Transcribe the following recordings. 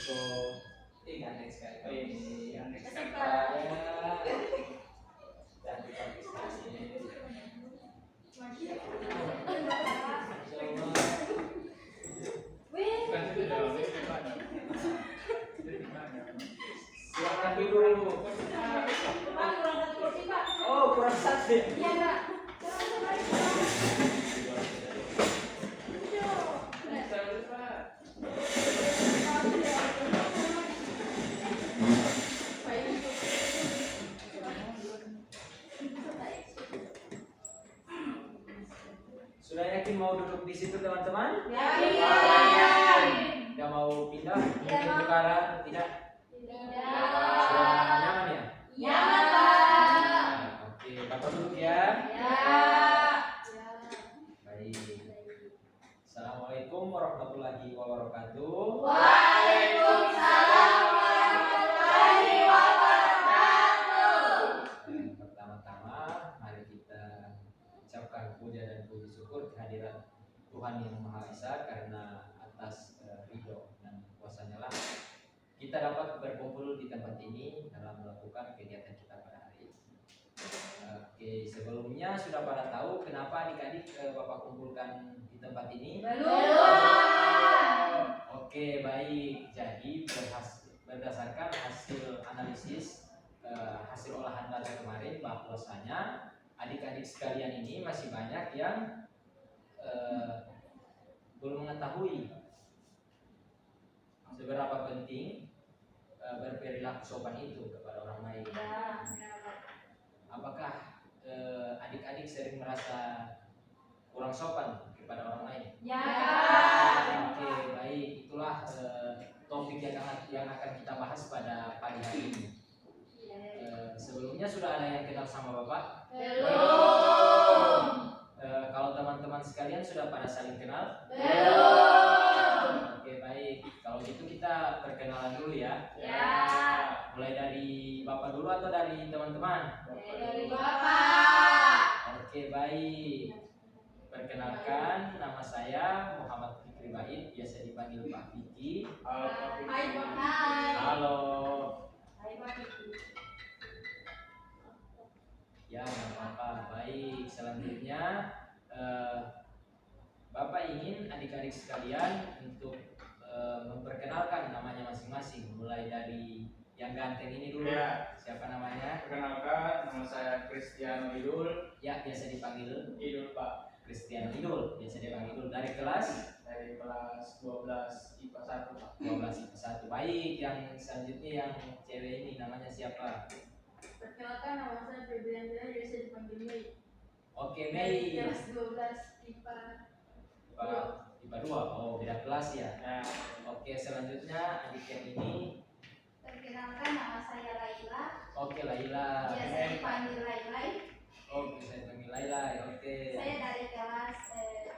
Ganteng sekali. Ganteng sekali. Cantik sekali. Silakan dulu. Oh, kurang satu. Iya, Kak. Sudah yakin mau duduk di situ teman-teman? Yakin. Tidak mau pindah? Mungkin tukar tidak? Sudah nyaman ya? Nyaman. Oke, Bapak duduk ya. Baik. Assalamualaikum warahmatullahi wabarakatuh. Waalaikumsalam warahmatullahi wabarakatuh. Pertama-tama, mari kita ucapkan puja dan puji syukur kehadiran Tuhan Yang Maha Esa karena atas ridho dan kuasa-Nya lah kita dapat berkumpul di tempat ini dalam melakukan kegiatan kita pada hari ini. Oke, sebelumnya sudah pada tahu kenapa adik-adik Bapak kumpulkan di tempat ini? Belum. Oke, baik. Jadi berdasarkan hasil analisis hasil olahan data kemarin bahwasanya adik-adik sekalian ini masih banyak yang belum mengetahui seberapa penting berperilaku sopan itu kepada orang lain. Apakah adik-adik sering merasa kurang sopan kepada orang lain? Ya. Oke, baik. Itulah topik yang akan kita bahas pada pagi hari ini. Sebelumnya sudah ada yang kenal sama Bapak? Belum. Kalau teman-teman sekalian sudah pada saling kenal? Belum. Oke, baik. Kalau gitu kita perkenalan dulu ya. Ya. Mulai dari Bapak dulu atau dari teman-teman? Dari Bapak. Oke, baik. Perkenalkan, nama saya Muhammad Fikri Bait, biasa dipanggil Pak Fikri. Halo Pak Fikri. Hai Pak. Halo. Hai Pak Fikri. Ya, nggak apa-apa. Baik, selanjutnya Bapak ingin adik-adik sekalian untuk memperkenalkan namanya masing-masing, mulai dari yang ganteng ini dulu. Ya. Siapa namanya? Perkenalkan, nama saya Cristiano Idul. Ya, biasa dipanggil Idul Pak. Cristiano Idul, biasa dipanggil Idul. Dari kelas 12 IPA 1 Pak. 12 IPA 1. Baik, yang selanjutnya yang cewek ini namanya siapa? Perkenalkan, nama saya Febriana, biasa dipanggil Mei. Oke, Mei. Kelas 12 IPA 2. Oh, beda kelas ya. Ya. Oke, selanjutnya adik yang ini. Perkenalkan, nama saya Laila. Oke, Laila. Biasa dipanggil Lailai. Oh, bisa dipanggil Laila. Oke. Saya dari kelas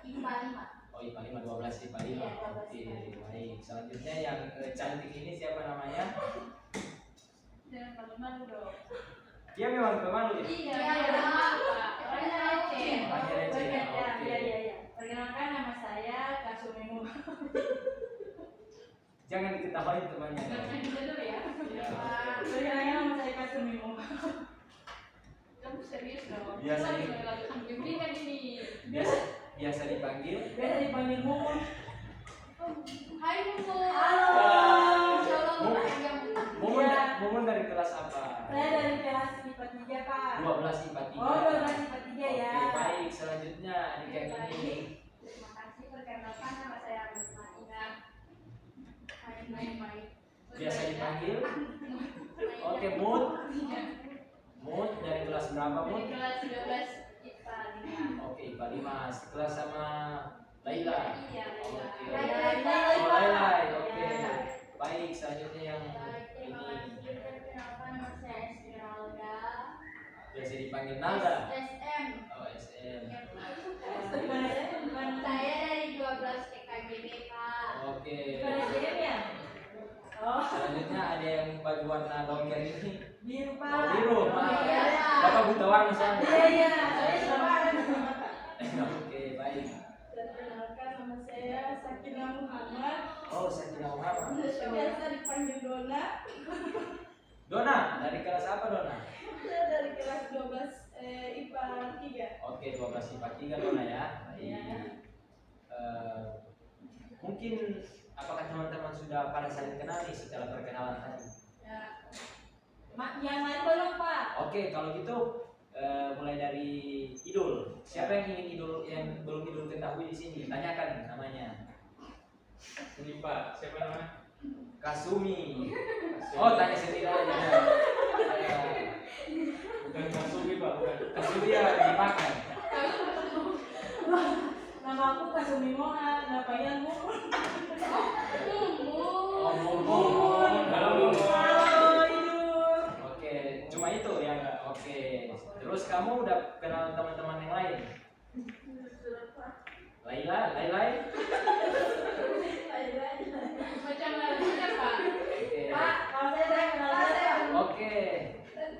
IPA 5. Oh, IPA 5, 12 IPA 5. Iya, 12 Oke, IPA. baik. Selanjutnya yang cantik ini siapa namanya? Jangan malu-malu dong. Dia memang pemalu ya? Iya, orangnya receh. Orangnya receh, oke. Iya. Perkenalkan, nama saya Kasumemu. Jangan diketahui temannya. Bisa dulu ya. Ya. Perkenalkan, nama saya Kasumemu. Kamu serius dong? Biasa Kita nih. lagi melakukan bimbingan ini. Biasa dipanggil. Biasa dipanggil Mumun. Hai Mumun. Halo. Insyaallah panjang. Momen dari kelas apa? Saya dari kelas IPA 3, Pak. 12 IPA 3. Oh, 12 IPA 3 ya. Oke, baik. Selanjutnya adik yang ini. Terima kasih. Perkenalkan, nama saya Maina. Main. Biasa dipanggil. Oke, Mut. Mut dari kelas berapa, Dari Mut? kelas 12 IPA 5. Oke, IPA 5. Sekelas sama Laila. Iya, Laila. Oke. Laila. Oh, Laila. Oke. Iya. Baik, selanjutnya yang Baik, terima kasih. ini. Perkenalkan, nama saya Esmeralda. Biasa dipanggil Nalda. SM. Oh, SM. Saya dari 12 TKGB, Pak. Oke. SDM ya? Oh, Selanjutnya ada yang baju warna donger ini. biru, Pak. Oh, biru, Pak. Iya. Bapak buta warna soalnya. Iya. Saya sama ada sama Pak. Oke, baik. Perkenalkan, nama saya Sakinah Muhammad. Oh, Sakinah Muhammad. Biasa dipanggil Dona. Dona, dari kelas apa Dona? Saya dari kelas 12 IPA 3. Oke, 12 IPA 3 Dona ya. Iya. Mungkin apakah teman-teman sudah pada saling kenal nih setelah perkenalan tadi? Ya. Yang lain belum, Pak. Oke, kalau gitu mulai dari Idul. Siapa yang ingin Idul yang belum Idul ketahui di sini? Tanyakan namanya. Ini Pak, siapa namanya? Kasumi. Oh, tanya sendiri aja. Bukan Kasumi Pak, bukan. Kasumi ya dimakan. Nama aku Kasumi Moha, namanya Mumun. Oh, Mumun. Halo, Mumun. Halo, Idul. Oke, cuma itu ya. Oke. Terus kamu udah kenal teman-teman yang lain? Laila, Lailai? Macam mana, Pak? Oke. Pak, kalau saya kenal saya. Oke.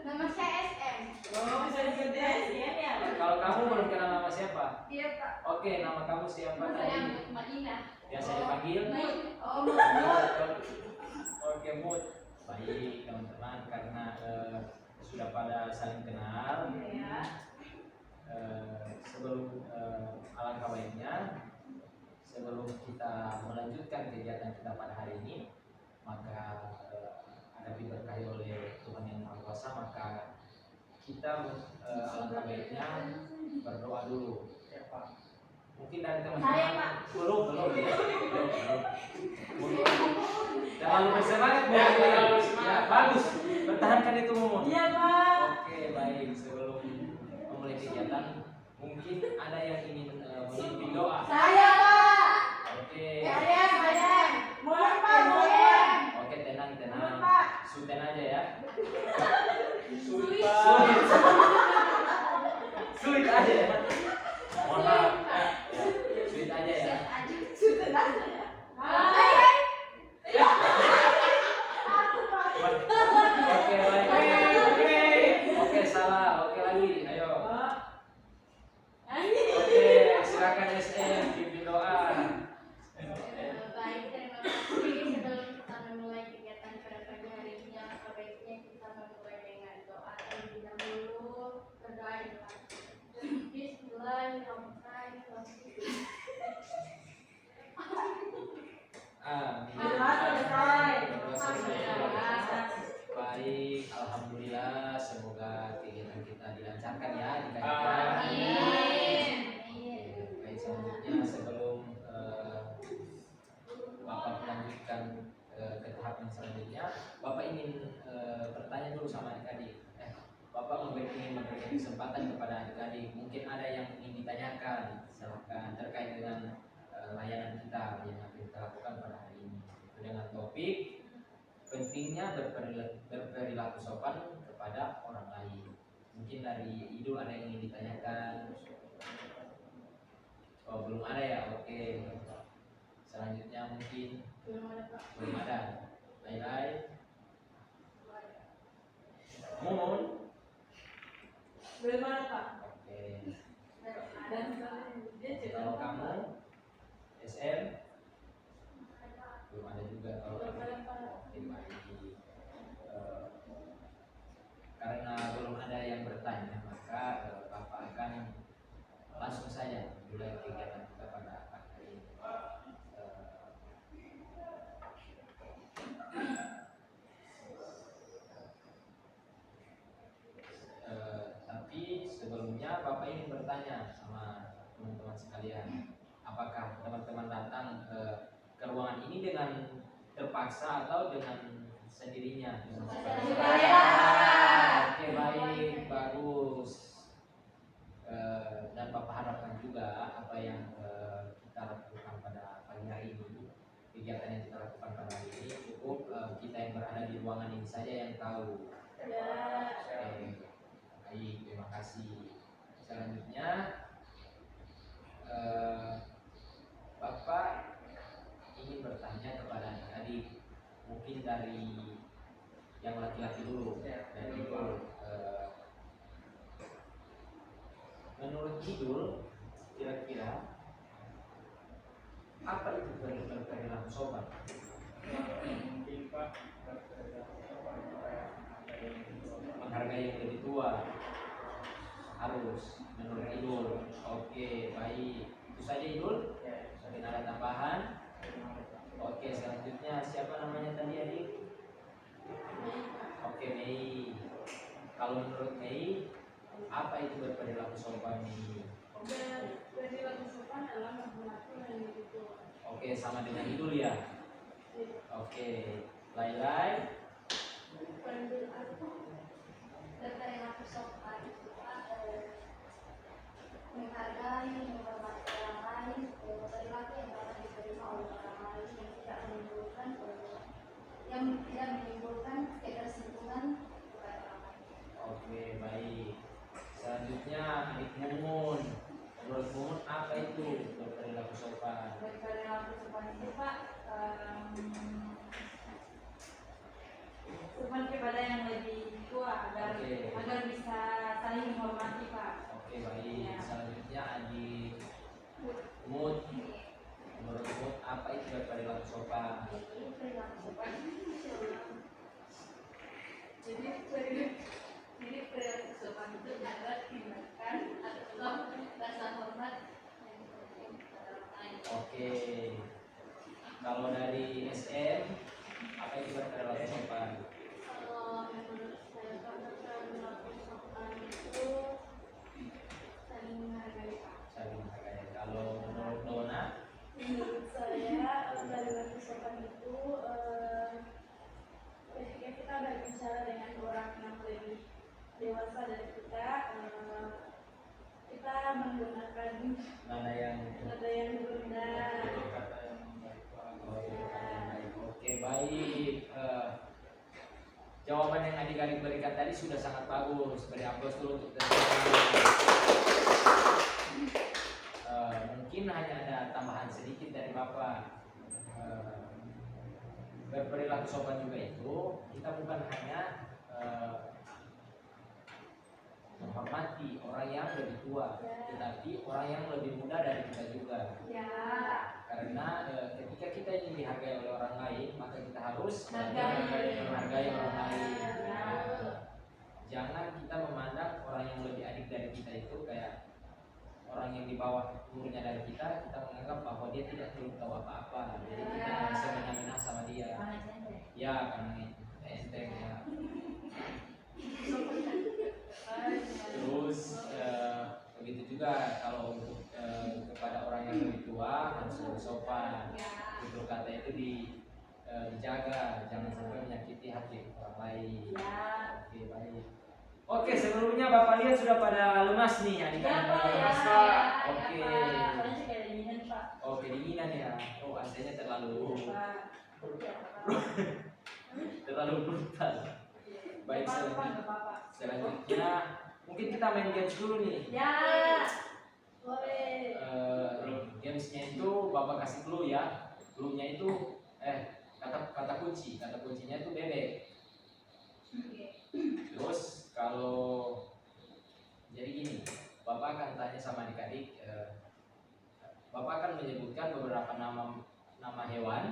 Nama saya SM. Oh, bisa disebut SM ya? Kalau kamu belum kenal nama siapa? Iya, Pak. Oke, nama kamu siapa tadi? Madinah. Biasa dipanggil? Oh, Mut. Oke, Mut. Baik, teman-teman, karena sudah pada saling kenal. Ya. Sebelum alangkah baiknya, sebelum kita melanjutkan kegiatan kita pada hari ini, maka agar diberkahi oleh Tuhan yang Maha Kuasa, maka kita alangkah baiknya berdoa dulu. Mungkin dari teman-teman Saya, Pak. belum. Terlalu bersemangat, Bu. Ya, bagus. Pertahankan itu, Mumun. Iya, Pak. Oke, baik. Sebelum memulai kegiatan, mungkin ada yang ingin memimpin doa. Saya, Pak. Oke. Saya. Mohon, Pak, mohon. Oke, tenang. Mohon, Pak. Sultan aja ya. Sulit Sulit. Pak. Sulit aja ya. Mohon maaf. Ya. Sulit aja ya. Sudah aja. Oke, baik. Oke, salah. Oke lagi. Ayo. Oke, silakan SM pimpin doa. Baik, terima kasih. Sebelum kita memulai kegiatan pada pagi hari ini, alangkah baiknya kita memulai dengan doa terlebih dahulu. Berdoa ya. Bismillahirrahmanirrahim. Amin. Selesai. Baik, alhamdulillah. Semoga kegiatan kita dilancarkan ya. Amin. Baik, selanjutnya sebelum Bapak melanjutkan ke tahap yang selanjutnya, Bapak ingin bertanya dulu sama adik-adik. Bapak ingin memberikan kesempatan kepada adik-adik. Mungkin ada yang ingin ditanyakan, silakan, terkait dengan layanan kita yang akan kita lakukan pada hari ini. Dengan topik pentingnya berperilaku sopan kepada orang lain. Mungkin dari Idul ada yang ingin ditanyakan. Oh, belum ada ya? Oke. Selanjutnya mungkin Belum ada, Pak. belum ada. Lain-lain. Mumun. Belum ada, Pak. Oke. Dan dia Kalau kamu SM belum ada juga. Kalau belum kamu ada, Pak. Oke, baik. Karena belum ada yang bertanya, maka Bapak akan langsung saja mulai kegiatan kita pada pagi hari ini. Tapi sebelumnya Bapak ingin bertanya sama teman-teman sekalian, apakah teman-teman datang ke ruangan ini dengan terpaksa atau dengan sendirinya? Oke, baik, bagus. Dan Bapak harapkan juga apa yang kita lakukan pada pagi hari ini, kegiatan yang kita lakukan pada hari ini, cukup kita yang berada di ruangan ini saja yang tahu. Oke, baik, terima kasih. Selanjutnya Bapak ingin bertanya kepada adik-adik, mungkin dari yang laki-laki dulu. Dari Idul, menurut Idul, kira-kira Apa itu berperilaku sopan? Mungkin Pak Menghargai yang lebih tua harus menurut Idul. Oke, baik. Itu saja Idul. Mungkin ada tambahan. Oke, selanjutnya siapa namanya tadi adik? Oke, Mei. Kalau menurut Mei, apa itu berperilaku sopan ini? Berperilaku sopan adalah menghormati yang lebih tua. Oke, sama dengan Idul ya. Oke, Lai-Lai. Berperilaku sopan itu menghargai, menghormati orang lain, berperilaku yang dapat diterima oleh orang lain yang tidak menimbulkan ketersinggungan kepada orang lain. Oke, baik. Selanjutnya adik Mumun. Menurut Mumun apa itu berperilaku sopan? Berperilaku sopan itu Pak, sopan kepada yang lebih tua agar Oke. agar bisa saling menghormati Pak. Oke, baik. Ya. Selanjutnya adik Mut. Menurut Mut apa itu berperilaku sopan? Jadi perilaku sopan jadi perilaku sopan itu adalah tindakan atau rasa hormat yang penting kepada orang lain. Oke. Kalau dari SM apa itu berperilaku sopan? Kalau menurut saya Pak, perilaku sopan itu saling menghargai Pak. Saling menghargai. Kalau menurut Nona, Menurut saya perilaku sopan itu ketika kita berbicara dengan orang yang lebih dewasa dari kita, kita menggunakan nada yang nada yang rendah. kata yang baik Pak. Oke, baik. Jawaban yang adik-adik berikan tadi sudah sangat bagus. Beri aplaus dulu untuk mungkin hanya ada tambahan sedikit dari Bapak. Berperilaku sopan juga itu kita bukan hanya menghormati orang yang lebih tua, tetapi orang yang lebih muda dari kita juga. Ya, Karena ketika kita ingin dihargai oleh orang lain, maka kita harus Hargai. menghargai orang lain. Ya. Jangan kita memandang orang yang lebih adik dari kita itu kayak orang yang di bawah umurnya dari kita menganggap bahwa dia tidak perlu tahu apa-apa. Jadi kita nggak semena-mena sama dia. Ya, karena itu enteng ya. Terus begitu juga kalau untuk kepada orang yang lebih tua harus lebih sopan. Tutur kata itu dijaga, jangan sampai menyakiti hati orang lain. Oke, baik. Oke, sebelumnya Bapak lihat sudah pada lemas nih adik-adik. Oke. Oh, kedinginan ya. Oh, AC-nya terlalu brutal. Baik, selanjutnya mungkin kita main games dulu nih. Ya, boleh. Gamesnya itu Bapak kasih clue ya. Clue-nya itu kata kunci. Kata kuncinya itu bebek. Terus kalau jadi gini, Bapak akan tanya sama adik-adik. Bapak akan menyebutkan beberapa nama hewan.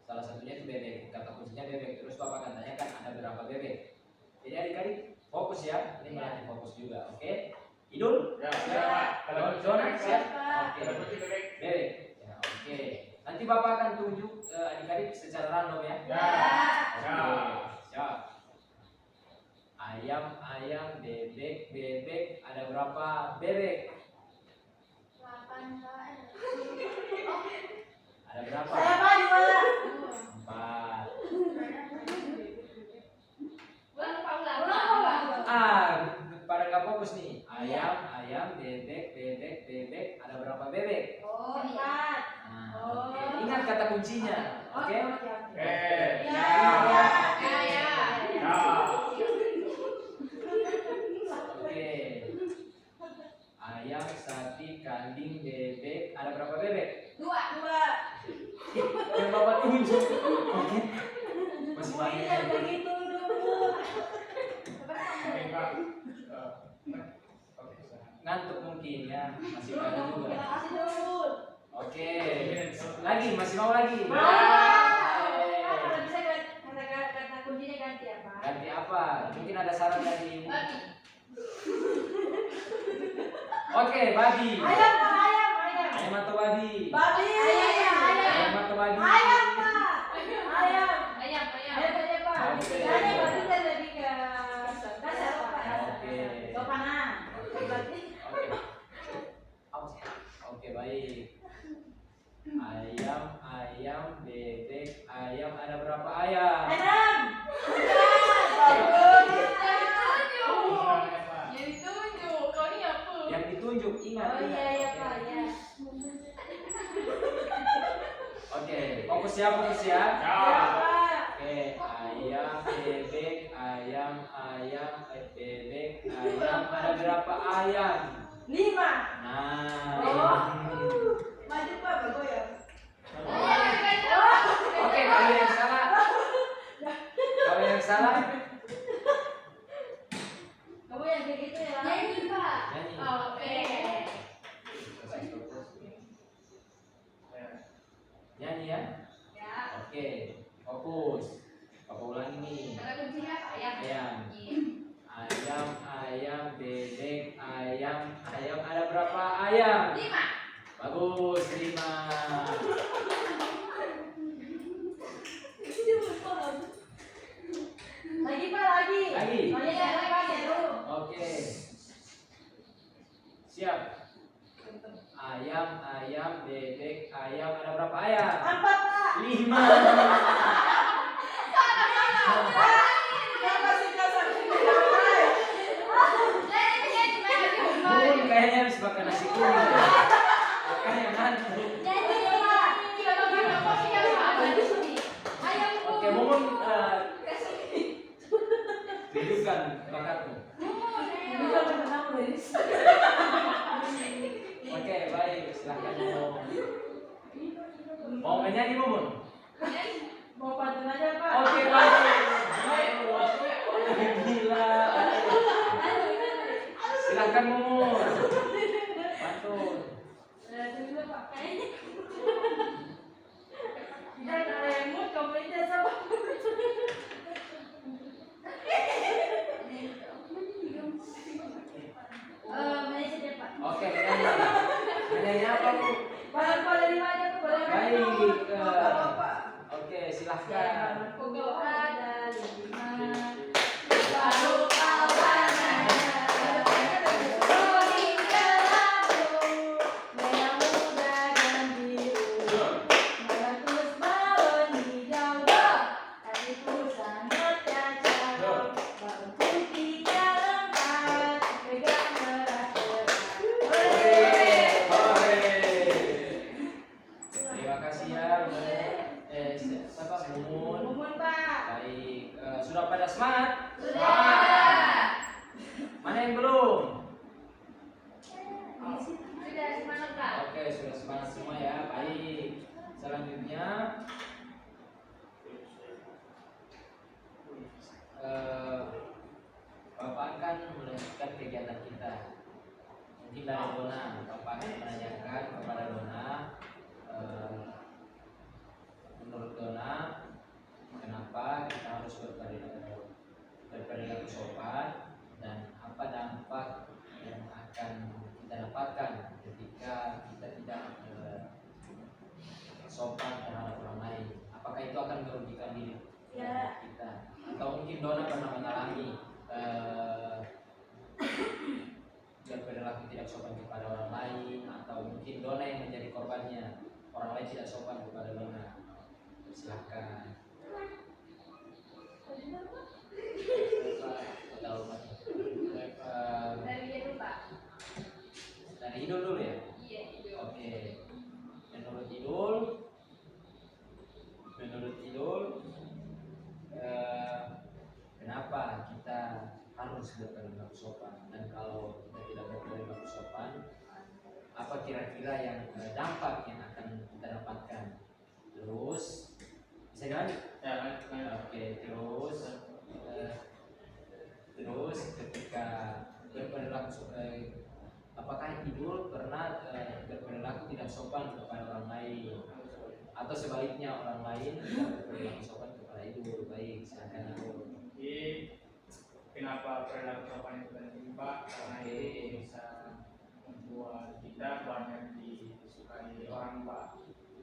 Salah satunya itu bebek. Kata kuncinya bebek. Terus Bapak akan tanyakan ada berapa bebek. Jadi adik-adik fokus ya. Ini melatih fokus juga. Oke? Idul? Ya, siap. Kalau Dona siap? Oke. Kalau kunci bebek. Bebek. Ya, oke. Nanti Bapak akan tunjuk adik-adik secara random ya. Ya. Oke. Siap. Ayam, bebek. Ada berapa bebek? 8 Pak. Ada berapa? Saya Pak di mana? 4. Ulang. Pada nggak fokus nih. Ayam, bebek. Ada berapa bebek? Oh, 4. Nah, oke. Ingat kata kuncinya. Oke? Oke. Ayam, sapi, kambing, bebek. Ada berapa bebek? 2. Yang Bapak tunjuk. Oke. Masih banyak. Yang begitu dulu. Oke, Pak. Oke, Ngantuk mungkin ya. Masih banyak juga. Terima kasih dulu. Oke. Lagi, masih mau lagi? Kalau bisa kata kuncinya ganti apa? Ganti apa? Mungkin ada saran dari. Babi. Oke, babi. Ayam Pak, ayam. Ayam atau babi? Babi. Ayam atau babi? Ayam Pak. Ayam. Ayam. Ayam aja Pak. Oke. Ayam berarti kan lebih ke kasar Pak. Oke. Sopanan. Berarti Oke. Oke, baik. Ayam, bebek, ayam. Ada berapa ayam? enam. Bagus. Yang ditunjuk. Kau ini apa? Yang ditunjuk, ingat. Oh iya ingat. Pak ya. Oke, fokus ya, fokus ya. Ya. Pak. Oke, ayam, bebek, bebek, ayam. Ada berapa ayam? 5. Nah. Oh. Maju Pak, bergoyang. Oke, kalau yang salah. Kalau yang salah, Kamu yang kayak gitu ya? Nyanyi, Pak. nyanyi. Oke. Nyanyi ya. Ya. Oke, fokus. Papa ulangi nih. Kata kuncinya apa? Ayam. Ayam. Iya. Ayam, bebek, ayam. Ada berapa ayam? 5. Bagus, 5. Lagi Pak, lagi. Lagi. Soalnya saya Pak dulu. Oke. Siap. Ayam, bebek, ayam. Ada berapa ayam? 4 Pak. 5. Kenapa sih kasar? Bun kayaknya habis makan nasi kuning. Makanya ngantuk. Oke, Mumun tunjukkan bakatmu. Oke, baik. Silahkan Mumun. Mau menyanyi Mumun? Mau pantun aja Pak. Oke, baik. Gila. Silahkan Mumun. Pantun. Dulu Pak. Tidak ada yang mood, kamu ini sama. Menyanyi saja Pak. Oke, menyanyi. Menyanyi apa, Bu? Kalau dari mana Pak? Boleh kan? Baik. Kalau Pak. Oke, silahkan. Pukul ada 5. Baru kawanan. Kuning kelabu, merah muda dan biru. Meletus balon hijau, hatiku sangat kacau. Balon putih lengkap, pegang erat-erat. Terima kasih ya. Siapa Mumun? Mumun Pak. Baik. Sudah pada semangat? Sudah. Mana yang belum? Sudah semangat, Pak. Oke, sudah semangat semua ya. Baik. Selanjutnya Bapak akan melanjutkan kegiatan kita. Mungkin dari Dona, Bapak akan menanyakan kepada Dona, menurut Dona, kenapa kita harus berperilaku sopan dan apa dampak yang akan kita dapatkan ketika kita tidak sopan terhadap orang lain. Apakah itu akan merugikan diri Ya. kita? Atau mungkin Dona pernah mengalami berperilaku tidak sopan kepada orang lain, atau mungkin Dona yang menjadi korbannya, orang lain tidak sopan kepada Dona. Silahkan. Dari itu, Pak. Dari Idul dulu ya. Iya, itu. Oke. Menurut Idul, kenapa kita harus berperilaku sopan, dan kalau kita tidak berperilaku sopan, apa kira-kira yang dampak yang akan kita dapatkan? Terus bisa jalan? Ya, Oke, terus ketika berperilaku apakah Idul pernah berperilaku tidak sopan kepada orang atau sebaliknya orang lain tidak berperilaku sopan kepada ibu. Baik, silakan aku. Jadi kenapa perilaku sopan itu penting Pak? Karena itu bisa membuat kita banyak disukai orang Pak.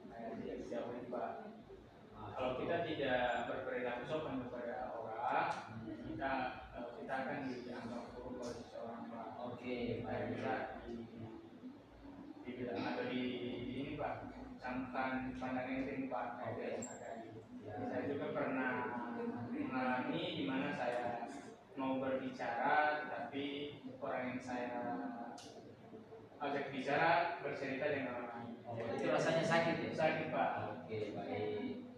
Kayak tidak dijauhi Pak. Kalau kita tidak berperilaku sopan kepada orang, kita akan dianggap buruk oleh seseorang Pak. Oke, Kita baik. bisa dibilang atau di ini Pak, camkan pandang enteng Pak. Kayak Ya. saya juga pernah mengalami di mana saya mau berbicara, tetapi orang yang saya ajak bicara bercerita dengan orang lain. Oh, itu rasanya sakit ya? Sakit Pak. Oke, baik.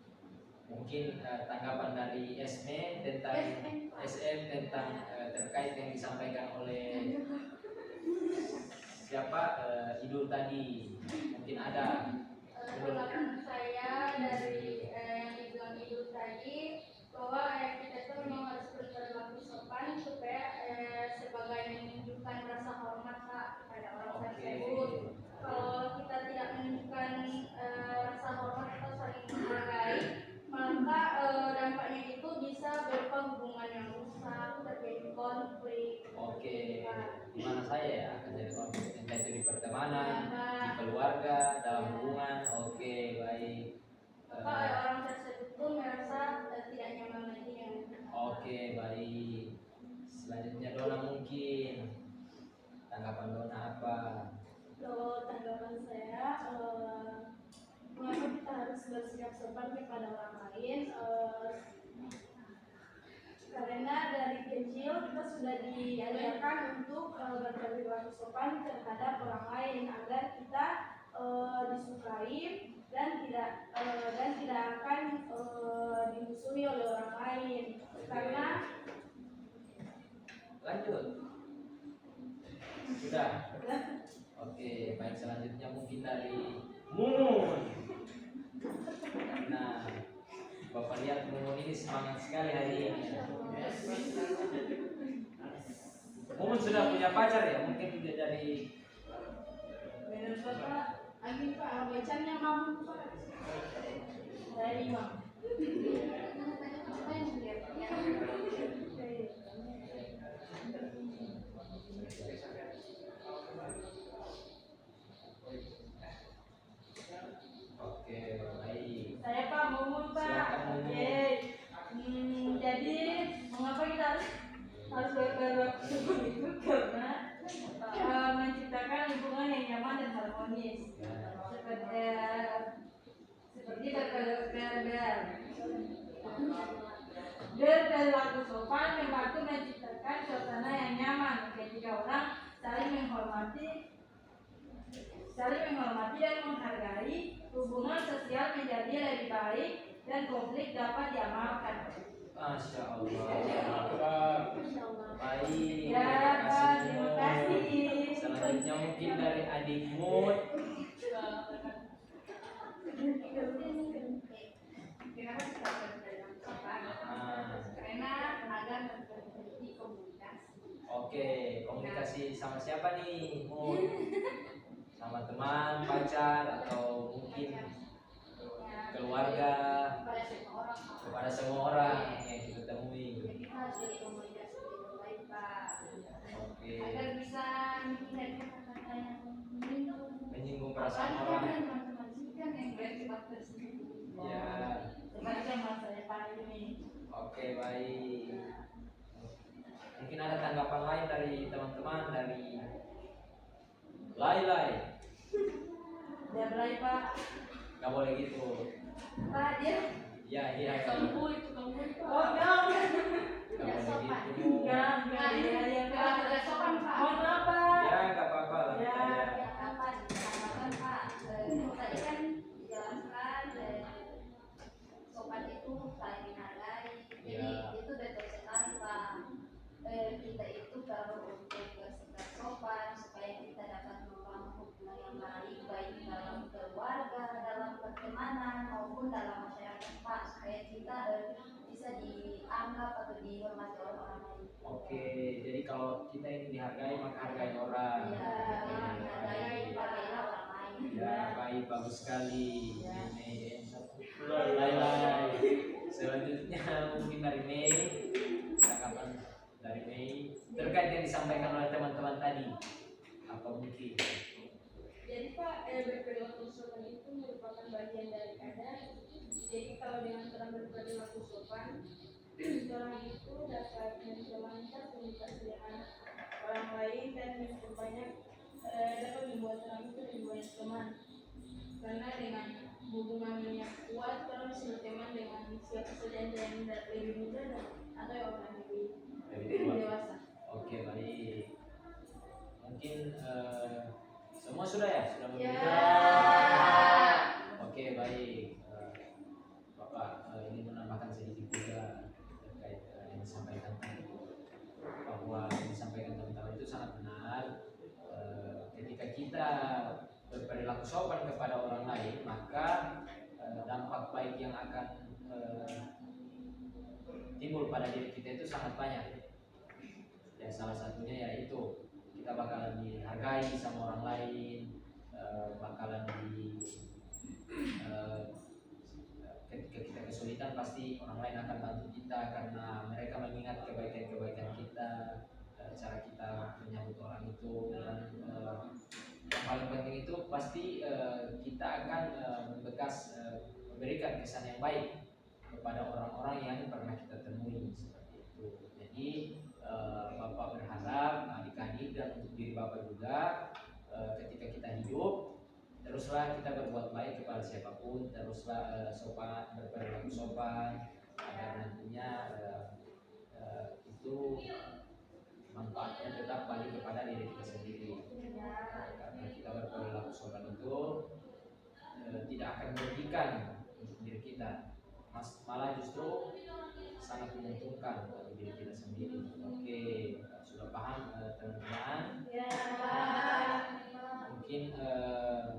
Mungkin tanggapan dari SM tentang terkait yang disampaikan oleh siapa Idul tadi, mungkin ada. Tanggapan saya dari yang dibilang Ibu tadi bahwa kita itu memang harus berperilaku sopan supaya sebagai menunjukkan rasa hormat Pak kepada orang tersebut. Kalau kita tidak menunjukkan rasa hormat atau saling menghargai, maka dampaknya itu bisa berupa hubungan yang rusak, terjadi konflik. Oke, Pak. di mana saya ya akan jadi konflik, entah itu di pertemanan, Ya, di Pak. keluarga, dalam hubungan. Oke, baik. Maka orang tersebut pun merasa tidak nyaman lagi dengan Oke, baik. Selanjutnya Dona mungkin tanggapan Dona apa? Kalau tanggapan saya, mengapa kita harus bersikap sopan kepada orang lain? Karena dari kecil kita sudah diajarkan untuk berperilaku sopan terhadap orang lain agar kita disukai dan tidak akan dimusuhi oleh orang lain. Karena Lanjut. Sudah. Oke, baik, selanjutnya mungkin dari Mumun. Nah, Bapak lihat Mumun ini semangat sekali hari ini. Mumun sudah punya pacar ya? Mungkin juga dari menurut Bapak, angin Pak, bacanya mampu Pak. Dari Imam. Oke, baik. Saya Pak Mumun Pak. Silakan, Mumun. Oke. Jadi mengapa kita harus berperilaku sopan itu karena menciptakan lingkungan yang nyaman dan harmonis. Seperti berperilaku sopan membantu menciptakan suasana yang nyaman ketika orang saling menghormati dan menghargai, hubungan sosial menjadi lebih baik dan konflik dapat diamalkan. Masya Allah. Baik. Ya, Pak, terima kasih. Selanjutnya mungkin dari adik Mut. Kenapa kita berperilaku sopan? Karena agar terjadi komunikasi. Oke, komunikasi sama siapa nih, Mut? Sama teman, pacar, atau mungkin keluarga, kepada semua orang yang kita temui. Jadi kita harus berkomunikasi dengan baik Pak. Oke, Agar bisa menghindari kata-kata yang menyinggung perasaan orang. teman-teman kan yang bersifat tersendiri. Ya, Seperti yang Mas saya tahu ini. oke, baik. Mungkin ada tanggapan lain dari teman-teman, dari Lai. Dia berani Pak. Gak boleh gitu. Pak dia Iya. kamu itu kamu itu. Oh, enggak. Gak boleh gitu. Enggak, ya, Pak. Tidak sopan Pak. Mohon maaf, Pak. Ya, gak apa-apa lah. Ya. Ya apa ditambahkan Pak? Tadi kan dijelaskan sopan itu saling menghargai. Jadi Ya. itu betul sekali Pak. Kita itu perlu untuk bersikap sopan supaya kita dapat membangun hubungan yang baik dalam keluarga, dalam pertemanan maupun dalam masyarakat Pak, supaya kita bisa dianggap atau dihormati oleh orang lain. Oke, jadi kalau kita ini dihargai maka hargai orang. Ya, menghargai hargailah orang lain. Ya, baik, bagus sekali. Ini Lai. Selanjutnya mungkin dari Mei, tanggapan dari Mei terkait yang disampaikan oleh teman-teman tadi. Apa mungkin? Jadi Pak, berperilaku sopan itu merupakan bagian dari adat. Jadi kalau dengan cara berperilaku sopan, orang itu dapat menjalankan komunikasi dengan orang lain dan memperbanyak dapat membuat orang itu lebih banyak teman. Karena dengan hubungan yang kuat, orang bisa berteman dengan siapa saja yang lebih muda atau yang orang lebih dewasa. Oke, baik. Mungkin semua sudah ya? Sudah Ya. Oke, baik. Bapak ini menambahkan sedikit juga terkait yang disampaikan tadi, bahwa yang disampaikan teman-teman itu sangat benar. Ketika kita berperilaku sopan kepada orang lain, maka dampak baik yang akan timbul pada diri kita itu sangat banyak. Ya, salah satunya yaitu kita bakalan dihargai sama orang lain, bakalan ketika kita kesulitan pasti orang lain akan bantu kita karena mereka mengingat kebaikan-kebaikan kita, cara kita menyambut orang itu, dan yang paling penting itu pasti kita akan membekas memberikan kesan yang baik kepada orang-orang yang pernah kita temui seperti itu. Jadi Bapak berharap adik-adik dan untuk diri Bapak juga ketika kita hidup teruslah kita berbuat baik kepada siapapun, teruslah sopan, berperilaku sopan agar nantinya itu manfaatnya tetap balik kepada diri kita sendiri. Karena kita berperilaku sopan itu tidak akan merugikan untuk diri kita, malah justru sangat menguntungkan bagi diri kita sendiri. Oke, sudah paham teman-teman? Ya. Mungkin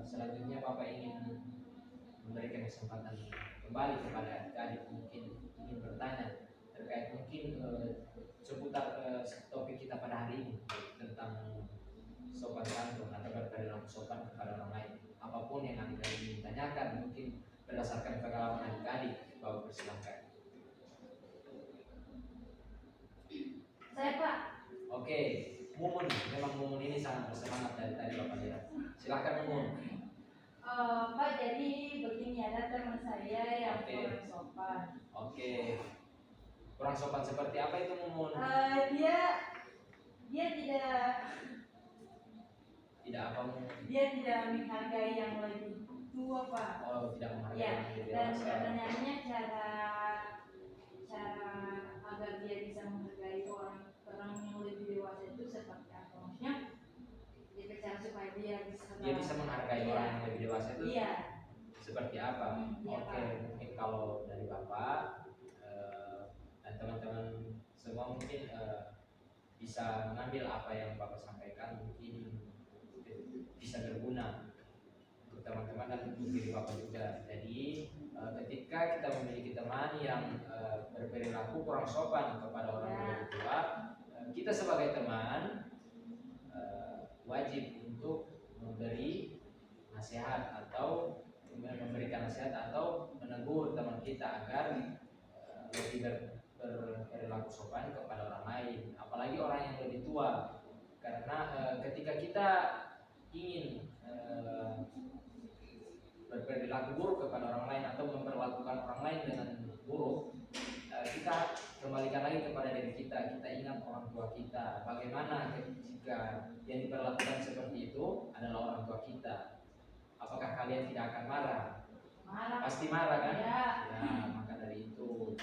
selanjutnya Bapak ingin memberikan kesempatan kembali kepada adik-adik, mungkin ingin bertanya terkait mungkin seputar topik kita pada hari ini tentang sopan santun atau berperilaku sopan kepada orang lain. Apapun yang adik-adik ingin tanyakan, mungkin berdasarkan pengalaman adik-adik, Bapak persilahkan. Saya Pak. Oke, Mumun, memang Mumun ini sangat bersemangat dari tadi Bapak lihat. Silakan Mumun. Pak, jadi begini, ada teman saya yang Oke. kurang sopan. Oke, kurang sopan seperti apa itu Mumun? Dia Tidak apa Mumun? dia tidak menghargai yang lebih tua, Pak. Oh, tidak menghargai Ya, orang yang dan dewasa. sebenarnya cara agar dia bisa menghargai orang yang lebih dewasa itu seperti apa? Maksudnya, dia cara supaya Dia bisa menghargai Iya. orang yang lebih dewasa itu Iya. seperti apa? Iya, Oke, Pak. mungkin kalau dari Bapak dan teman-teman semua mungkin bisa mengambil apa yang Bapak sampaikan, mungkin bisa berguna untuk teman-teman dan untuk diri Bapak juga. Jadi ketika kita memiliki teman yang berperilaku kurang sopan kepada orang yang lebih tua, kita sebagai teman wajib untuk memberi nasihat atau memberikan nasihat atau menegur teman kita agar lebih berperilaku sopan kepada orang lain, apalagi orang yang lebih tua. Karena ketika kita ingin berperilaku buruk kepada orang lain atau memperlakukan orang lain dengan buruk, kita kembalikan lagi kepada diri kita. Kita ingat orang tua kita. Bagaimana jika yang diperlakukan seperti itu adalah orang tua kita? Apakah kalian tidak akan marah? Marah. Pasti marah kan? Ya. Ya, maka dari itu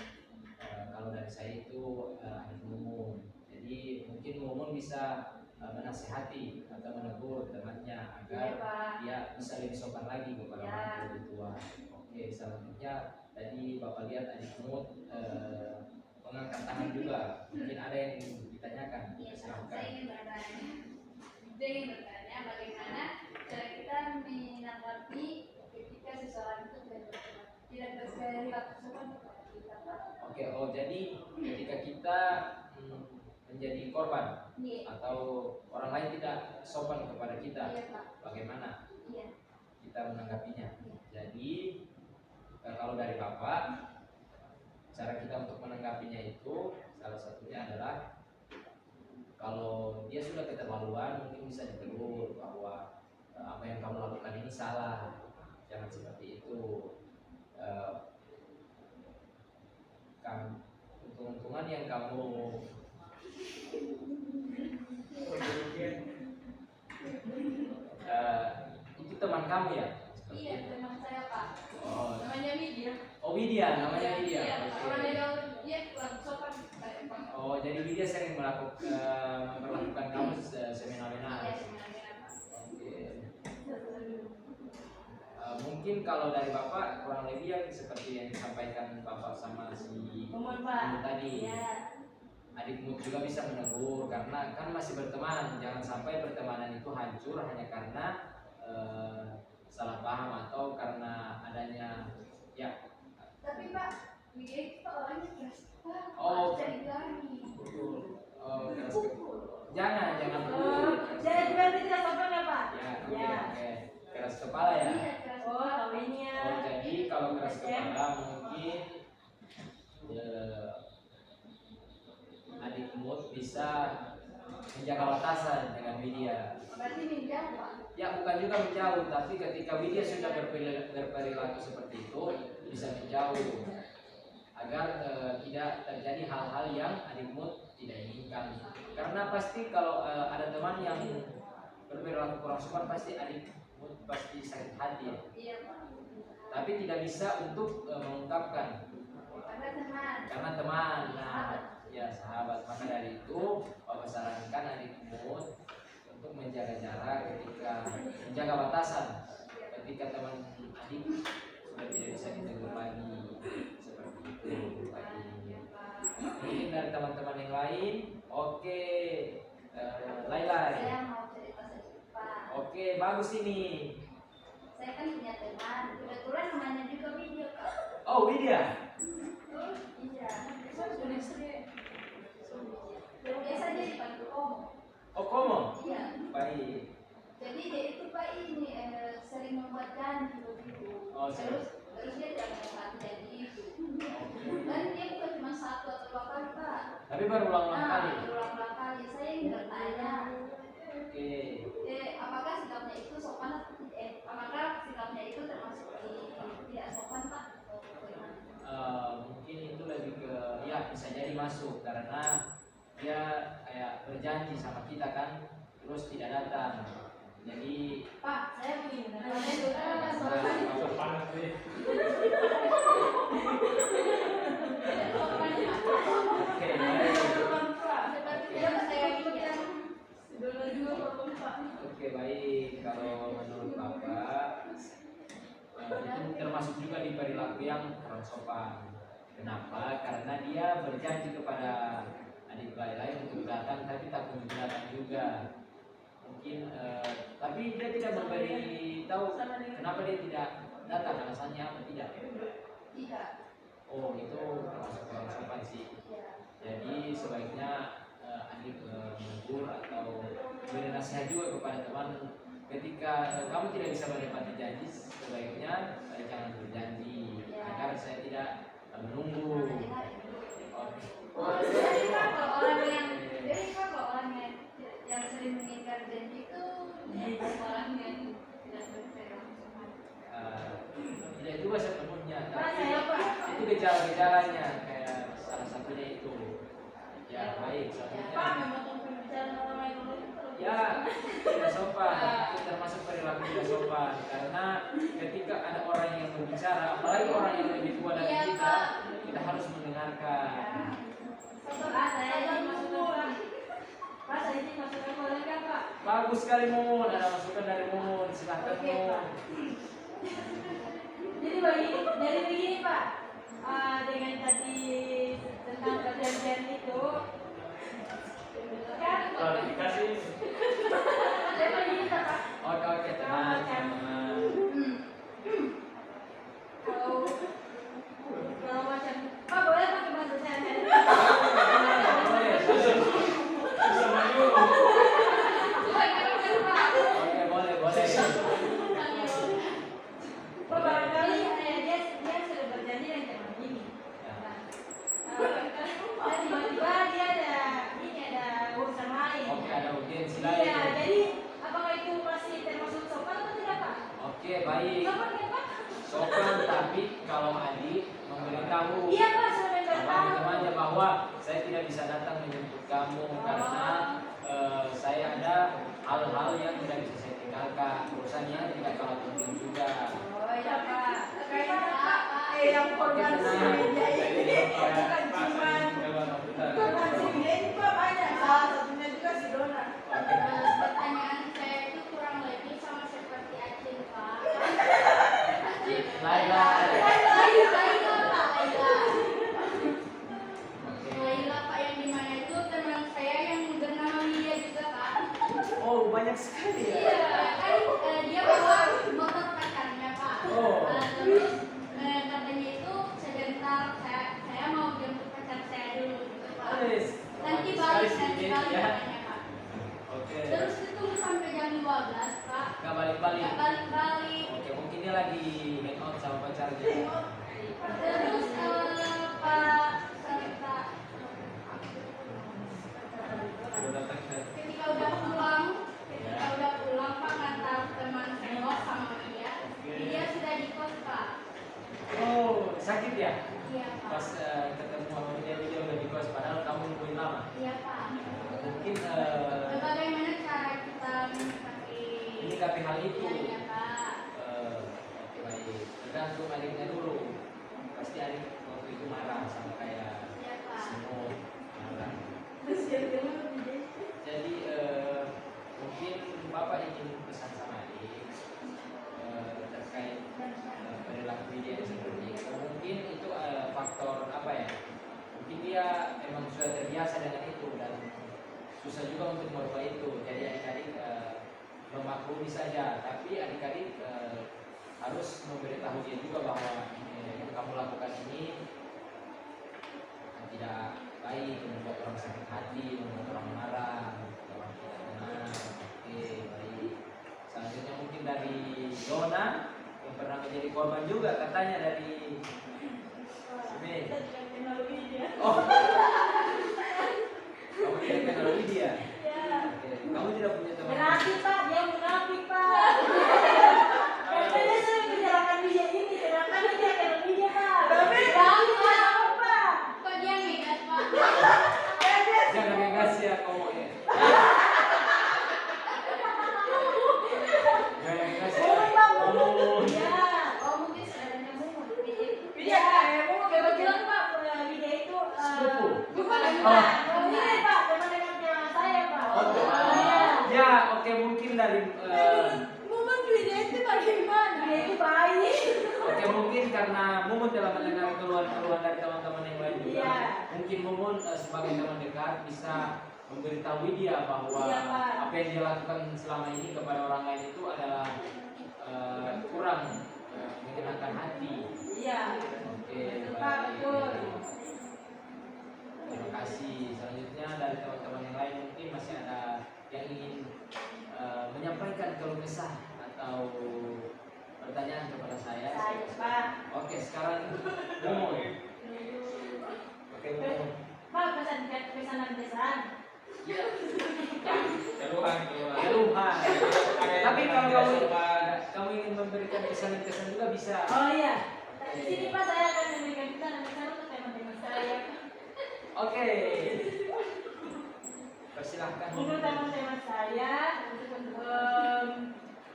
kalau dari saya itu adik Mumun. Jadi mungkin Mumun bisa menasihati atau menegur temannya agar Iya, Pak. dia bisa lebih sopan lagi kepada Ya. orang yang lebih tua. Oke, selanjutnya tadi Bapak lihat adik Mumun mengangkat tangan juga. Mungkin ada yang ingin ditanyakan. Iya, Silahkan. saya ingin bertanya bagaimana cara kita menanggapi ketika seseorang itu tidak berperilaku sopan kepada kita, Pak. Oke, jadi ketika kita menjadi korban Iya. atau orang lain tidak sopan kepada kita, Iya, Pak. bagaimana Iya. kita menanggapinya? Iya. Jadi kalau dari Bapak, cara kita untuk menanggapinya itu salah satunya adalah kalau dia sudah keterlaluan mungkin bisa ditegur bahwa apa yang kamu lakukan ini salah, jangan seperti itu. Untung-untungan yang kamu itu teman kamu ya? Iya, teman saya Pak. Oh, Namanya Widya. oh Widya, namanya Widya. Iya, Oke. orangnya dia kurang sopan kayak Pak. Oh, jadi Widya sering memperlakukan kamu semena-mena. Iya, sebenarnya Pak. Oke. Mungkin kalau dari Bapak kurang lebih yang seperti yang disampaikan Bapak sama si Mohon Pak. Ibu tadi. Iya. Adikmu juga bisa menegur karena kan masih berteman. Jangan sampai pertemanan itu hancur hanya karena salah paham atau karena adanya ya. Tapi Pak, Widya itu orangnya keras banget. Oh. Jadi lagi. Keras jangan Oh, jadi berarti tidak sopan ya Pak? ya, oke, Ya. oke. Keras kepala ya. Iya, keras Oh, banget. kawinnya. Oh, jadi kalau keras kepala mungkin adikmu bisa menjaga batasan dengan Widya. Berarti menjauh Pak. Ya bukan juga menjauh, tapi ketika Widya sudah berperilaku seperti itu bisa menjauh agar tidak terjadi hal-hal yang adikmu tidak inginkan. Karena pasti kalau ada teman yang berperilaku kurang sopan pasti adikmu pasti sakit hati ya. Iya Pak. Tapi tidak bisa untuk mengungkapkan karena teman. Nah, ya sahabat. Maka dari itu Bapak sarankan adikmu untuk menjaga jarak ketika menjaga batasan ketika teman adik sudah tidak bisa ditegur lagi seperti itu lagi. Mungkin dari teman-teman yang lain, oke, Laila. Saya mau cerita sedikit Pak. Oke, bagus ini. Saya kan punya teman, kebetulan namanya juga Widya Kak. Oh Widya. Iya. Biasa dia dipanggil Om. Oh Komo. Iya. Baik. Jadi dia itu Pak ini sering membuat janji begitu. Oh, terus dia tidak menepati janji itu. Dan dia bukan cuma 1 atau 2 kali Pak. Tapi berulang-ulang kali. Berulang-ulang kali. Saya ingin bertanya. Oke. Apakah sikapnya itu sopan? Apakah sikapnya itu termasuk tidak sopan Pak? Atau bagaimana? Mungkin itu lebih ke ya bisa jadi masuk karena dia kayak berjanji sama kita kan terus tidak datang. Jadi Pak, saya begini. Namanya juga sopan. Sopan sih. Tidak sopan Pak. oke, baik. Seperti dia saya Widya. Dulu juga sopan Pak. Oke, baik. Kalau menurut Bapak itu termasuk juga di perilaku yang kurang sopan. Kenapa? Karena dia berjanji kepada adik lain untuk datang tapi tak kunjung datang juga. Mungkin tapi dia tidak memberi tahu kenapa dia tidak datang, alasannya apa tidak. Tidak. Oh itu termasuk kurang sopan sih. Iya. Jadi sebaiknya adik menegur atau beri nasihat juga kepada teman ketika kamu tidak bisa menepati janji, sebaiknya jangan berjanji agar saya tidak menunggu. Jadi Pak, kalau orang yang sering mengingkar janji itu orang yang tidak berperilaku sopan. Tidak juga sepenuhnya, Pak, tapi saya Pak. itu gejala-gejalanya kayak salah satunya itu. Ya baik, Pak, selanjutnya. memotong pembicaraan orang lain dulu. Ya, tidak sopan, itu termasuk perilaku tidak sopan karena ketika ada orang yang berbicara, apalagi orang yang lebih tua dari Iya, kita, Pak. kita harus mendengarkan. Pak, saya izin masukkan Pak. Pak, saya izin masukkan boleh kan Pak? Bagus sekali Mun, ada masukan dari Mun, silahkan Oke, Mun. Pak. Jadi begini Pak, dengan tadi tentang perjanjian itu, kan Klarifikasi. saya begini Pak. Oke, tenang, teman. Kalau macam, Pak boleh pakai bahasa saya? Bisa maju. Oke, boleh. Pak barangkali dia sudah Oke, baik. Sopan ya Pak? Sopan, tapi kalau adik memberitahu Iya Pak, saya kepada tahu. temannya bahwa saya tidak bisa datang menjemput kamu karena saya ada hal-hal yang tidak bisa saya tinggalkan. Urusannya tidak kalah penting juga. Oh iya Pak, kayaknya Pak, yang korban si media ini bukan bukan si media ini Pak, banyak. Salah satunya juga si Dona. Pertanyaan saya itu kurang lebih sama seperti Acin, Pak. Laila. Laila, Pak. Oke. Laila, Pak, yang di mana itu teman saya yang bernama Lia juga, Pak. Oh, banyak sekali ya. Iya, kan dia bawa motor pacarnya, Pak. Oh. Terus katanya itu sebentar saya mau jemput pacar saya dulu gitu, Pak. Yes. Nanti Sekali balik sih, ya. ya. Katanya, Pak. Oke. Terus ditunggu sampai jam 12, Pak. Gak balik-balik. Nggak balik-balik. Oke, mungkin dia lagi hangout sama pacarnya. Terus Pak serta Sudah datang ke ketika udah pulang Pak ngantar teman saya sama dia sudah di kos, Pak. Oh, sakit ya? Iya, Pak. Pas ketemu sama dia udah di kos, padahal kamu nungguin lama. Iya, Pak. Mungkin Bagaimana cara kita menyikapi hal itu. Iya, Pak. Oke, baik. Tergantung adiknya dulu. Pasti adik waktu itu marah sama kayak Iya, Pak. semua marah. Terus dia bilang lebih Jadi mungkin bapak ingin pesan sama adik terkait perilaku dia yang seperti itu. Mungkin itu faktor apa ya? Mungkin dia emang sudah terbiasa dengan itu dan susah juga untuk merubah itu. Jadi adik-adik memaklumi saja, tapi adik-adik harus memberitahu dia juga bahwa yang kamu lakukan ini tidak baik, membuat orang sakit hati, membuat orang marah, membuat orang tidak tenang. Oke, baik. Selanjutnya mungkin dari Dona yang pernah menjadi korban juga katanya dari sini. teknologi dia. Oh, kamu tidak kenal dia? Ya. Oke, kamu tidak punya teman? Munafik Pak, dia munafik Pak. Karena dia sering menjalankan video ini, sedangkan dia kenal dia Pak. Tapi tahu Pak. Kok dia ngegas, Pak? Jangan ngegas ya kamu ya. Jangan ngegas ya. Oh, Ya. Oh, mungkin saudaranya Mumun. Iya, mau kebetulan Pak, video itu Sepupu? bukan Oh. ini Pak, teman dengan teman saya Pak. Oke. Iya. Ya, oke mungkin dari Mumun video itu bagaimana? Dia itu baik. oke mungkin karena Mumun telah mendengar keluhan-keluhan dari teman-teman yang lain juga. Iya. Mungkin Mumun sebagai teman dekat bisa memberitahu dia bahwa Iya, Pak. apa yang dia lakukan selama ini kepada orang lain itu adalah kurang menyenangkan hati. Iya. Oke, Betul, Pak, baik. betul. Terima kasih. Selanjutnya dari teman-teman yang lain mungkin masih ada yang ingin menyampaikan keluh kesah atau pertanyaan kepada saya. Saya Pak. Oke, sekarang Mumun. Oke, Mumun. Pak, pesanan. Keluhan. Keluhan. Tapi kalau kamu ingin memberikan kesan-kesan juga bisa. Oh iya. Di sini Pak saya akan memberikan pesanan untuk teman-teman saya. Oke. Persilahkan. Untuk teman-teman saya,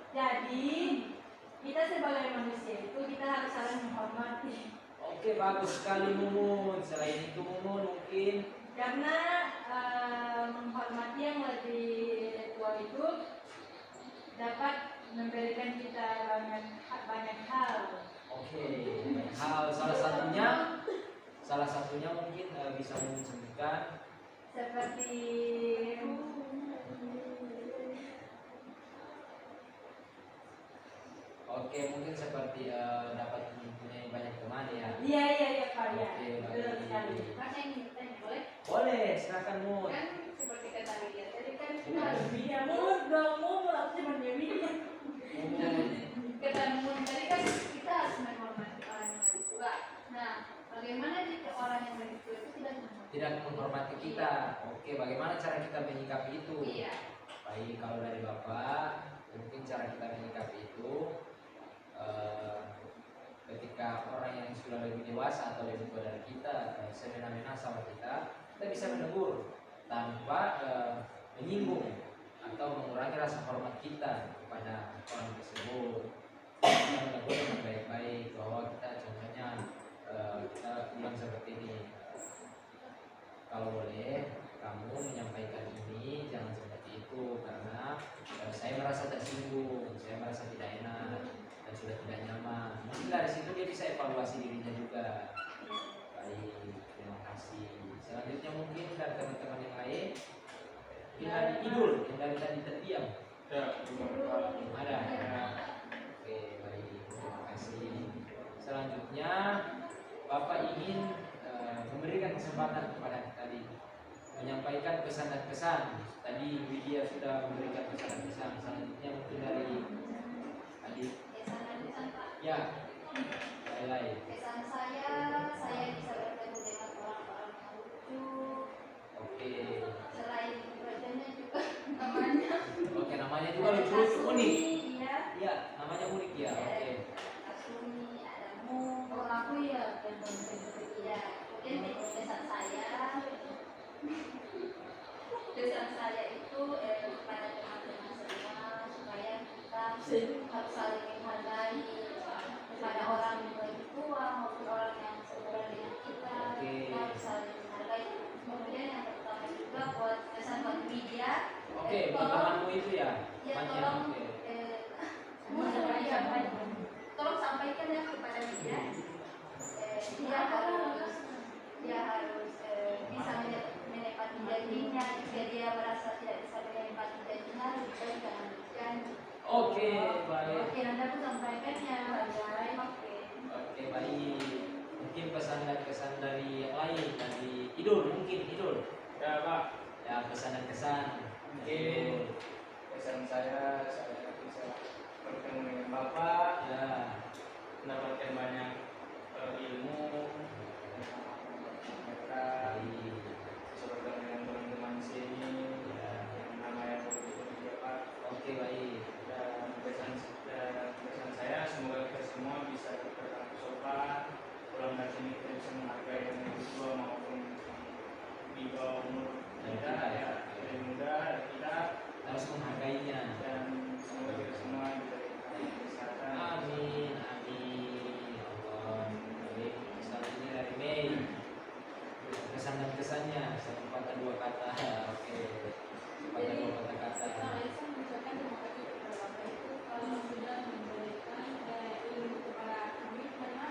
jadi kita sebagai manusia itu kita harus saling menghormati. Oke, bagus sekali Mumun. Selain itu Mumun mungkin Karena menghormati yang lebih tua itu dapat memberikan kita banyak hal. oke. Hal salah satunya mungkin bisa Mumun sebutkan. Seperti Oke, mungkin seperti dapat mempunyai banyak teman ya. iya Pak ya. Oke, Betul sekali. baik. Mas yang ditanya boleh? Boleh, silakan Mun. Kan seperti kata Media tadi kan kita Iya. harus Iya, mulut dong, mulut aku cuma dia. Mumun. kata Mumun tadi kan kita harus menghormati orang yang lebih tua. Nah, bagaimana jika orang yang lebih tua itu tidak menghormati? Tidak menghormati kita. Oke, bagaimana cara kita menyikapi itu? Iya. Baik, kalau dari Bapak, mungkin cara kita menyikapi itu ketika orang yang sudah lebih dewasa atau lebih tua dari kita semena-mena sama kita bisa menegur tanpa menyinggung atau mengurangi rasa hormat kita kepada orang tersebut. Kita menegur dengan baik-baik, bahwa kita contohnya kita bilang seperti ini, kalau boleh kamu menyampaikan ini jangan seperti itu, karena saya merasa tersinggung, saya merasa tidak enak dan sudah tidak nyaman. Mungkin dari situ dia bisa evaluasi dirinya juga. Baik, terima kasih. Selanjutnya mungkin dari teman-teman yang lain, mungkin dari Idul yang dari tadi terdiam. Ya, Belum ada. Oke, baik, terima kasih. Selanjutnya Bapak ingin memberikan kesempatan kepada tadi menyampaikan pesan dan kesan. Tadi Widya sudah memberikan pesan dan kesan. Selanjutnya mungkin dari Adik. Kesan dan kesan, Pak. Ya, lain. Kesan saya bisa bertemu dengan orang-orang yang lucu. Oke. Selain wajahnya juga namanya. Oke, namanya juga lucu, unik. Iya. Iya, namanya unik ya. Oke. Kasumi, Adamu. Kalau aku ya iya. Mungkin kesan saya itu kepada teman-teman semua, supaya kita harus saling menghargai kepada orang yang lebih tua maupun orang yang seumuran dengan kita. Kita harus saling menghargai. Kemudian yang pertama juga buat kesan buat media. Oke, buat temanmu itu ya. Ya, Panjang, tolong oke. tolong sampaikan ya kepada media. Dia harus bisa menepati janjinya. Jika dia merasa tidak bisa menepati janjinya, lebih baik jangan berjanji. Oke, baik. Oke, nanti aku sampaikan ya. Oke. Oke, baik. Mungkin pesan dan kesan dari yang lain, dari Idul, mungkin Idul. ya Pak. Ya, pesan dan kesan. Mungkin pesan saya bisa bertemu dengan Bapak, Ya, mendapatkan banyak ilmu mereka, baik. bersama dengan teman-teman di sini yang nama yang begitu juga Pak. Oke, baik. Dan pesan saya semoga kita semua bisa berlaku sopan, pulang dari sini kita bisa menghargai yang lebih tua maupun di bawah umur kita, ya lebih muda dari kita, Harus menghargainya. dan semoga kita semua bisa diberikan kesehatan. Amin, amin. Allah. Baik, selanjutnya dari Mei. Kesan dan kesannya, satu kata dua kata. Oke. Sepatah dua kata-kata. Saya mengucapkan terima kasih kepada Bapak itu kalau sudah memberikan ilmu kepada kami, karena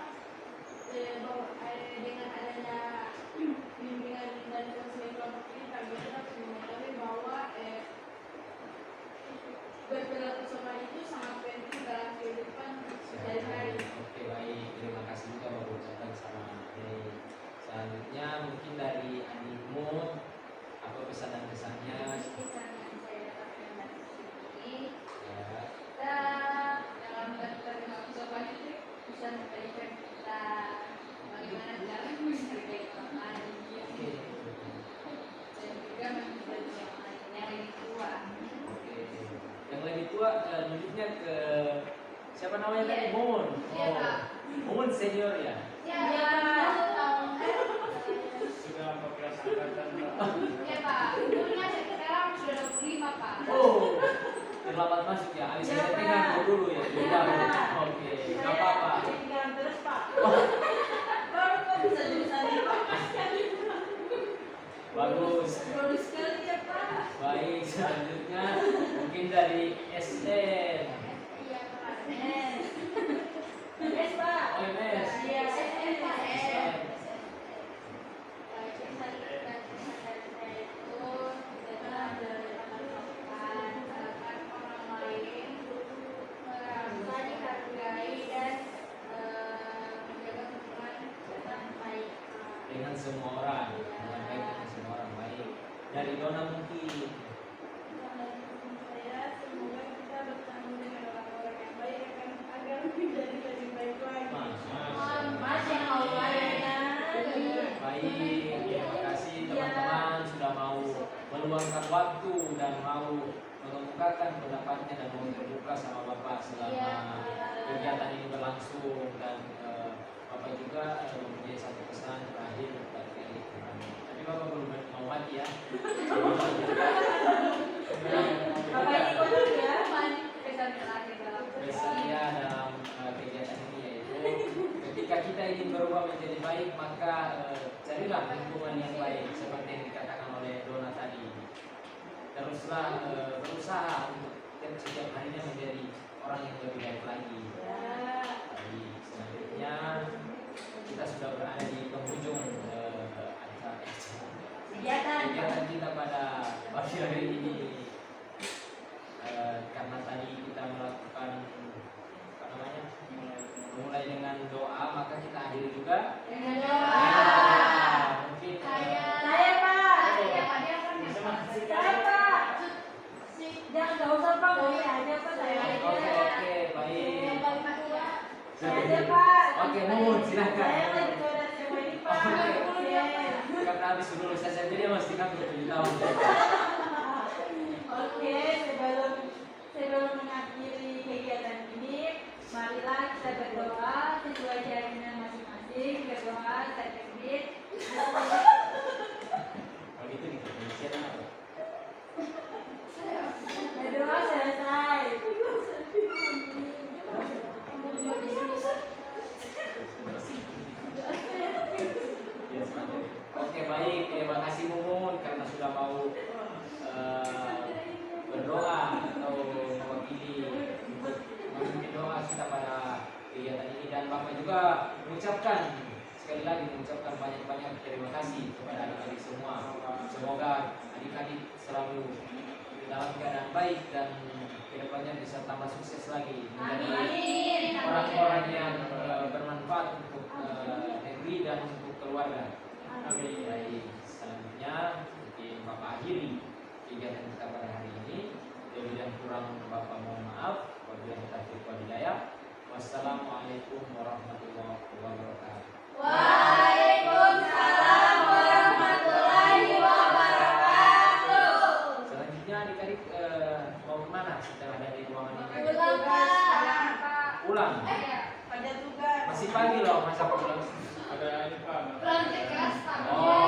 dengan adanya bimbingan dan konseling kelompok ini kami dapat mengetahui bahwa berperilaku sopan itu sangat penting dalam kehidupan sehari-hari. Oke, baik. Terima kasih juga Bapak ucapkan sama Mei. Selanjutnya mungkin dari Animut, apa pesan dan kesannya? Kesan yang saya dapatkan dari sini, Ya. kita dalam berperilaku sopan itu bisa memberikan kita bagaimana cara menghargai orang lain Oke. dan juga menghargai yang lain yang lebih tua. Oke. Yang lebih tua menunjuknya ke siapa namanya tadi? Iya. Moon. Iya, Kak. Moon senior ya. Ya, Sudah 14 angkatan Pak. ya Pak, umurnya sekarang sudah 25 Pak. Oh, terlambat masuk ya. Habis Ya, saya Pak. tinggal dulu ya. Ya, Udah. Pak. Oke, nggak apa-apa. Tinggal terus Pak. Baru kok bisa jurusan ini Pak. Bagus. Bagus sekali ya Pak. Baik, selanjutnya mungkin dari SM. Iya Pak. Yes Pak. Oh, MS. Iya. Dengan semua orang, dengan baik dengan semua orang baik. Dari Dona mungkin. Saya semoga kita bertemu dengan orang-orang yang baik agar menjadi lebih baik lagi. Masya Allah ya. Baik, terima kasih teman-teman sudah mau meluangkan waktu dan mau mengemukakan pendapatnya dan mau terbuka sama Bapak selama kegiatan ini berlangsung, dan Bapak juga mempunyai satu pesan terakhir dari tapi Bapak belum mau mati ya. Bapak ini kotor ya. Pesan terakhir dalam Pesan dia dalam kegiatan ini yaitu ketika kita ingin berubah menjadi baik, maka carilah lingkungan yang baik seperti yang dikatakan oleh Dona tadi. Teruslah berusaha untuk setiap harinya menjadi orang yang lebih baik lagi. Jadi selanjutnya kita sudah berada di penghujung acara kegiatan kita pada pagi hari ini. Karena tadi kita melakukan apa namanya, mulai dengan doa, maka kita akhiri juga dengan dengan doa. doa. Mungkin Saya Saya Pak. yang ada kan Saya Pak. Jangan nggak usah Pak, boleh aja Pak saya aja. oke baik. yang paling tua. Saya aja Pak. Oke, mohon silakan. Saya lagi pada sewa ini Pak. Oke. Karena habis lulus SMP dia masih kan 7 tahun. Oke, sebelum mengakhiri kegiatan ini, marilah kita berdoa sesuai keyakinan masing-masing. Berdoa, saya takbir. Kalau gitu kita pensiun apa? Berdoa selesai. Oke baik, terima kasih Mumun karena sudah mau berdoa atau mewakili untuk memimpin doa kita pada kegiatan ini, dan Bapak juga mengucapkan sekali lagi banyak terima kasih kepada adik-adik semua. Semoga adik-adik selalu dalam keadaan baik dan kedepannya bisa tambah sukses lagi menjadi orang-orang yang bermanfaat untuk negeri dan untuk keluarga. Amin. Baik, selanjutnya mungkin Bapak akhiri kegiatan kita pada hari ini. Lebih dan kurang Bapak mohon maaf. Wabillahi taufiq wal hidayah. Wassalamualaikum warahmatullahi wabarakatuh. Waalaikumsalam warahmatullahi wabarakatuh. Selanjutnya adik-adik mau kemana setelah dari ruangan ini? Pulang Pak. Pulang. Pada tugas. Masih pagi loh, masa pulang? Ada ini Pak. Pulang ke kelas Pak. Oh,